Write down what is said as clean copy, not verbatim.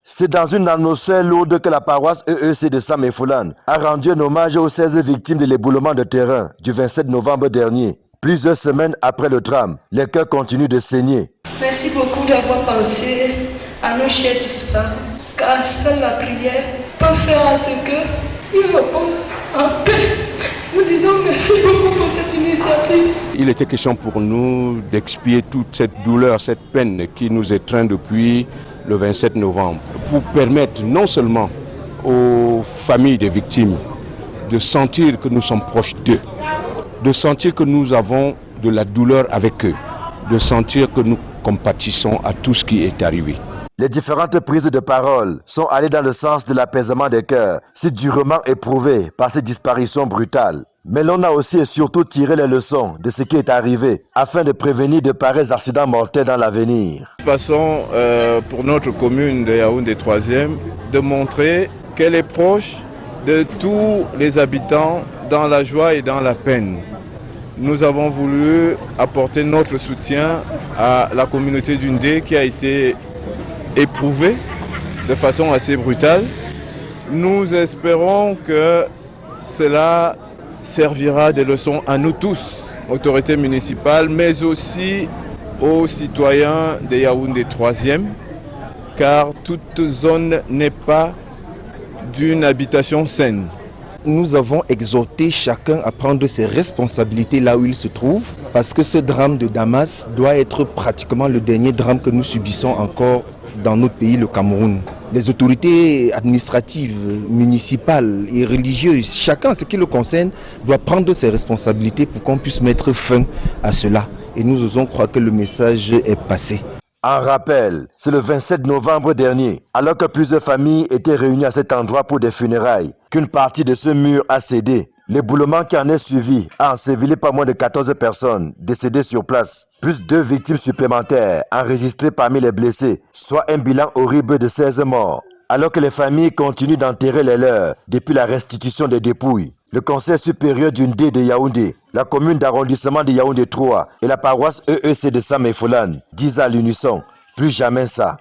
C'est dans une atmosphère lourde que la paroisse EEC de Sam-et-Foulane a rendu un hommage aux 16 victimes de l'éboulement de terrain du 27 novembre dernier. Plusieurs semaines après le drame, les cœurs continuent de saigner. Merci beaucoup d'avoir pensé à nos chers disparus, car seule la prière peut faire à ce qu'ils reposent en paix. Nous disons merci beaucoup pour cette initiative. Il était question pour nous d'expier toute cette douleur, cette peine qui nous étreint depuis le 27 novembre, pour permettre non seulement aux familles des victimes de sentir que nous sommes proches d'eux, de sentir que nous avons de la douleur avec eux, de sentir que nous compatissons à tout ce qui est arrivé. Les différentes prises de parole sont allées dans le sens de l'apaisement des cœurs, si durement éprouvés par ces disparitions brutales. Mais l'on a aussi et surtout tiré les leçons de ce qui est arrivé afin de prévenir de pareils accidents mortels dans l'avenir. De façon, pour notre commune de Yaoundé 3e, de montrer qu'elle est proche de tous les habitants dans la joie et dans la peine. Nous avons voulu apporter notre soutien à la communauté d'Undé qui a été éprouvée de façon assez brutale. Nous espérons que cela servira de leçon à nous tous, autorités municipales, mais aussi aux citoyens de Yaoundé 3e, car toute zone n'est pas d'une habitation saine. Nous avons exhorté chacun à prendre ses responsabilités là où il se trouve, parce que ce drame de Damas doit être pratiquement le dernier drame que nous subissons encore dans notre pays, le Cameroun. Les autorités administratives, municipales et religieuses, chacun, ce qui le concerne, doit prendre ses responsabilités pour qu'on puisse mettre fin à cela. Et nous osons croire que le message est passé. En rappel, c'est le 27 novembre dernier, alors que plusieurs familles étaient réunies à cet endroit pour des funérailles, qu'une partie de ce mur a cédé. L'éboulement qui en est suivi a enseveli pas moins de 14 personnes décédées sur place, plus 2 victimes supplémentaires enregistrées parmi les blessés, soit un bilan horrible de 16 morts. Alors que les familles continuent d'enterrer les leurs depuis la restitution des dépouilles, le Conseil supérieur d'Undé de Yaoundé, la commune d'arrondissement de Yaoundé 3 et la paroisse EEC de Sam-et-Foulane disent à l'unisson, plus jamais ça.